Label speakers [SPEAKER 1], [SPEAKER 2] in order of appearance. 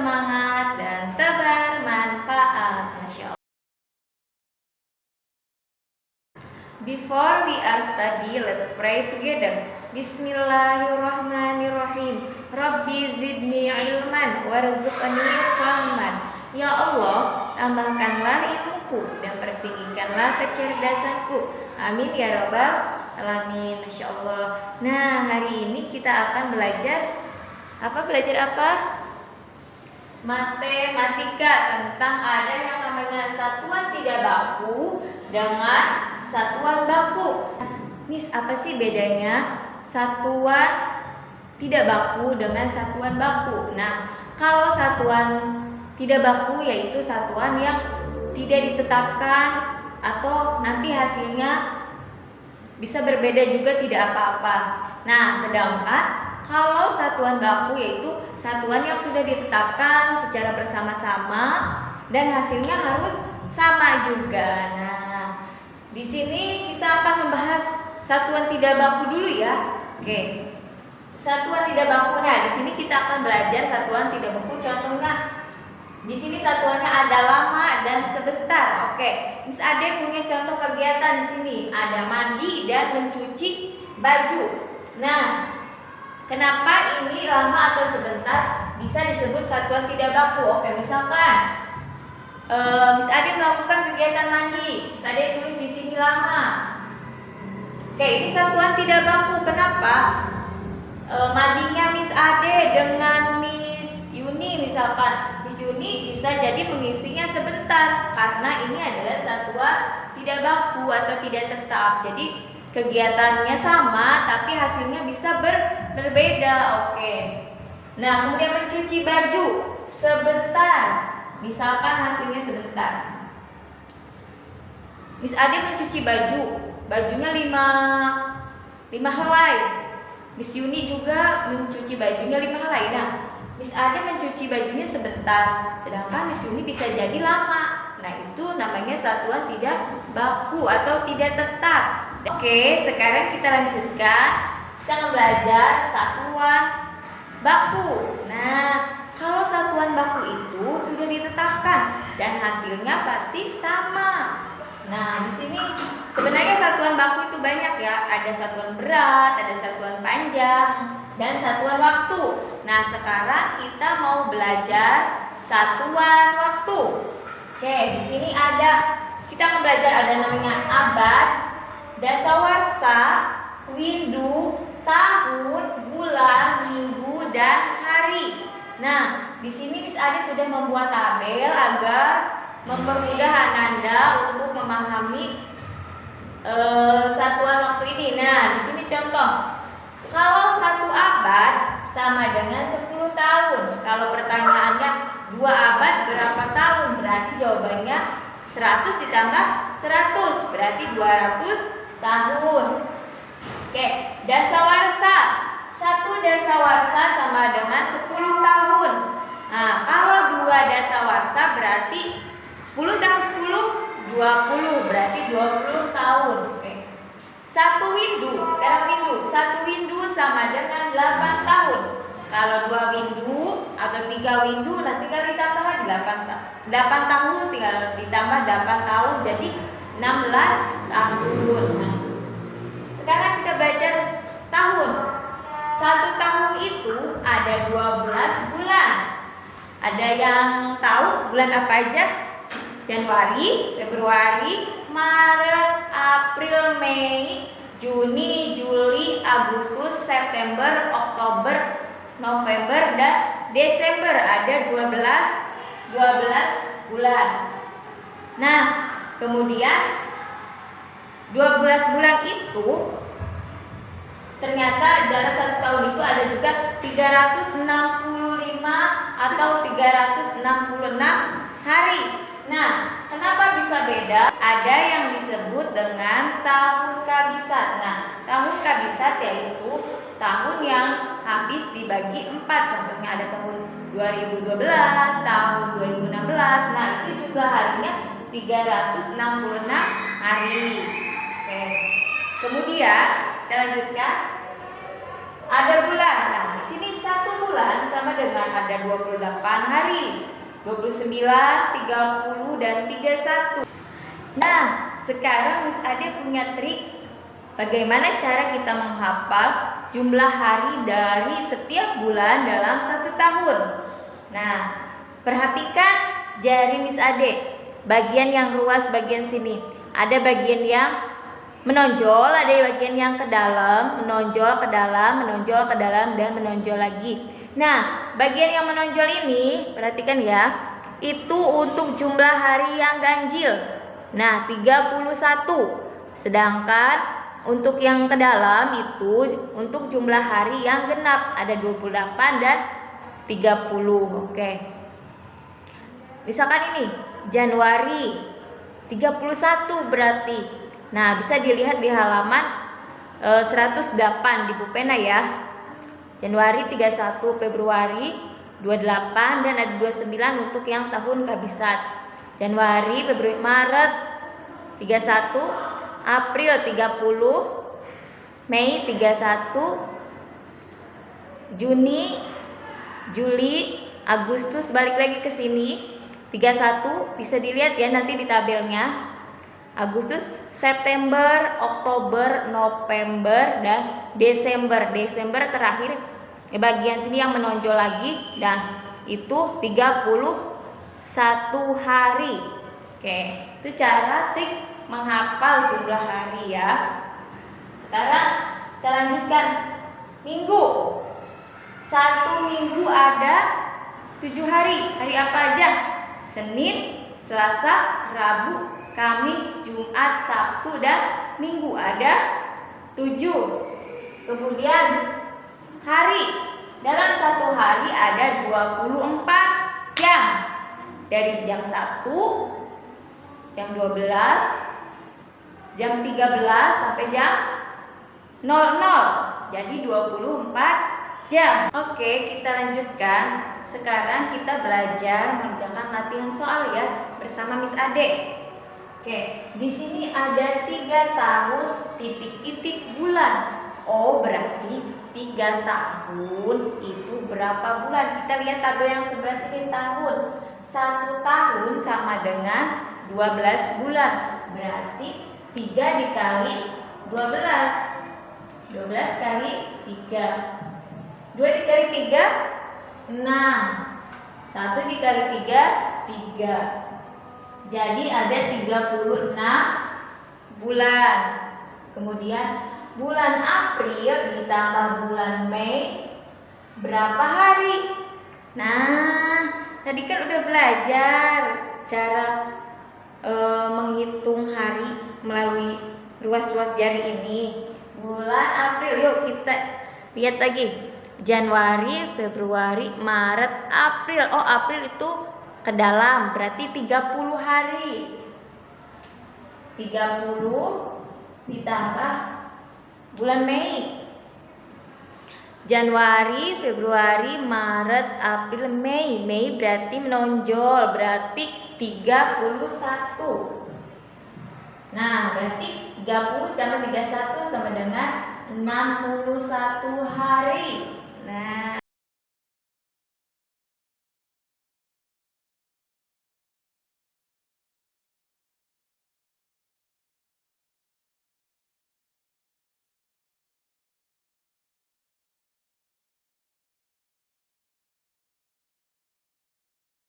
[SPEAKER 1] semangat dan tebar manfaat. Masya Allah. Before we are study, let's pray together. Bismillahirrahmanirrahim. Rabbi zidni ilman warzuqni fahman. Ya Allah, tambahkanlah ilmuku dan pertinggikanlah kecerdasanku. Amin ya rabbal alamin. Masya Allah. Nah, hari ini kita akan belajar apa? Matematika, tentang ada yang namanya satuan tidak baku dengan satuan baku. Miss, apa sih bedanya satuan tidak baku dengan satuan baku? Nah, kalau satuan tidak baku yaitu satuan yang tidak ditetapkan atau nanti hasilnya bisa berbeda juga tidak apa-apa. Nah, sedangkan kalau satuan baku yaitu satuan yang sudah ditetapkan secara bersama-sama dan hasilnya harus sama juga. Nah, di sini kita akan membahas satuan tidak baku dulu ya. Oke. Satuan tidak baku. Nah, di sini kita akan belajar satuan tidak baku. Contohnya di sini satuannya ada lama dan sebentar. Oke. Miss Ade punya contoh kegiatan di sini. Ada mandi dan mencuci baju. Nah, kenapa ini lama atau sebentar bisa disebut satuan tidak baku? Oke, misalkan Miss Ade melakukan kegiatan mandi. Miss Ade tulis di sini lama. Oke, ini satuan tidak baku. Kenapa? Mandinya Miss Ade dengan Miss Yuni misalkan. Miss Yuni bisa jadi mengisinya sebentar karena ini adalah satuan tidak baku atau tidak tetap. Jadi kegiatannya sama tapi hasilnya bisa berbeda. Oke. Nah, kemudian mencuci baju sebentar. Misalkan hasilnya sebentar. Miss Ade mencuci baju. Bajunya 5 helai. Miss Yuni juga mencuci bajunya 5 helai. Nah, Miss Ade mencuci bajunya sebentar, sedangkan Miss Yuni bisa jadi lama. Nah, itu namanya satuan tidak baku atau tidak tetap. Oke, sekarang kita lanjutkan. Kita akan belajar satuan baku. Nah, kalau satuan baku itu sudah ditetapkan dan hasilnya pasti sama. Nah, di sini sebenarnya satuan baku itu banyak ya. Ada satuan berat, ada satuan panjang, dan satuan waktu. Nah, sekarang kita mau belajar satuan waktu. Oke, di sini kita akan belajar ada namanya abad, dasawarsa, windu, tahun, bulan, minggu, dan hari. Nah, di sini Miss Ade sudah membuat tabel agar mempermudah Ananda untuk memahami satuan waktu ini. Nah, di sini contoh. Kalau 1 abad sama dengan 10 tahun. Kalau pertanyaannya 2 abad berapa tahun? Berarti jawabannya 100 ditambah 100 berarti 200 tahun. Oke, dasawarsa. 1 dasawarsa sama dengan 10 tahun. Nah, kalau 2 dasawarsa berarti 10 tambah 10 20 berarti 20 tahun. Oke. 1 windu, sekarang windu. 1 windu sama dengan 8 tahun. Kalau 2 windu atau 3 windu nanti tinggal ditambah lagi 8 tahun tinggal ditambah 8 tahun jadi 16 tahun. Nah, sekarang kita belajar tahun. 1 tahun itu ada 12 bulan. Ada yang tahu bulan apa aja? Januari, Februari, Maret, April, Mei, Juni, Juli, Agustus, September, Oktober, November, dan Desember. Ada 12 bulan. Nah, kemudian 12 bulan itu ternyata dalam 1 tahun itu ada juga 365 atau 366 hari. Nah, kenapa bisa beda? Ada yang disebut dengan tahun kabisat. Nah, tahun kabisat yaitu tahun yang habis dibagi 4. Contohnya ada tahun 2012, tahun 2016. Nah, itu juga harinya 366 hari. Oke. Kemudian kita lanjutkan. ada bulan. Nah, di sini 1 bulan sama dengan ada 28 hari. 29, 30 dan 31. Nah, sekarang Miss Ade punya trik bagaimana cara kita menghafal jumlah hari dari setiap bulan dalam 1 tahun. Nah, perhatikan jari Miss Ade. Bagian yang luas bagian sini. Ada bagian yang menonjol, ada bagian yang ke dalam, menonjol ke dalam, menonjol ke dalam, dan menonjol lagi. Nah, bagian yang menonjol ini, perhatikan ya, itu untuk jumlah hari yang ganjil. Nah, 31. Sedangkan untuk yang ke dalam itu untuk jumlah hari yang genap, ada 28 dan 30. Oke. Misalkan ini Januari 31 berarti. Nah, bisa dilihat di halaman 108 di buku pena ya. Januari 31, Februari 28 dan ada 29 untuk yang tahun kehabisan. Januari, Februari, Maret 31, April 30, Mei 31, Juni, Juli, Agustus balik lagi ke sini 31, bisa dilihat ya nanti di tabelnya. Agustus, September, Oktober, November dan Desember. Desember terakhir bagian sini yang menonjol lagi. Dan itu 31 hari. Oke, itu cara trik menghafal jumlah hari ya. Sekarang kita lanjutkan minggu. 1 minggu ada 7 hari. Hari apa aja? Senin, Selasa, Rabu, Kamis, Jumat, Sabtu, dan Minggu. Ada 7. Kemudian hari. Dalam 1 hari ada 24 jam. Dari jam 1, jam 12, jam 13 sampai jam 00. Jadi 24 jam. Oke, kita lanjutkan. Sekarang kita belajar mengerjakan latihan soal ya bersama Miss Ade. Oke, di sini ada 3 tahun titik-titik bulan. Oh, berarti 3 tahun itu berapa bulan? Kita lihat tabel yang sebelah sini tahun. 1 tahun sama dengan 12 bulan. Berarti 3 dikali 12. 12 kali 3. 2 dikali 3 6. 1 dikali 3 3. Jadi ada 36 bulan. Kemudian bulan April ditambah bulan Mei berapa hari? Nah, tadi kan udah belajar cara menghitung hari melalui ruas-ruas jari ini. Bulan April, yuk kita lihat lagi. Januari, Februari, Maret, April. Oh, April itu ke dalam, berarti 30 hari. 30 ditambah bulan Mei. Januari, Februari, Maret, April, Mei. Mei berarti menonjol, berarti 31. Nah, berarti 30 tambah 31 sama dengan 61 hari. Nah,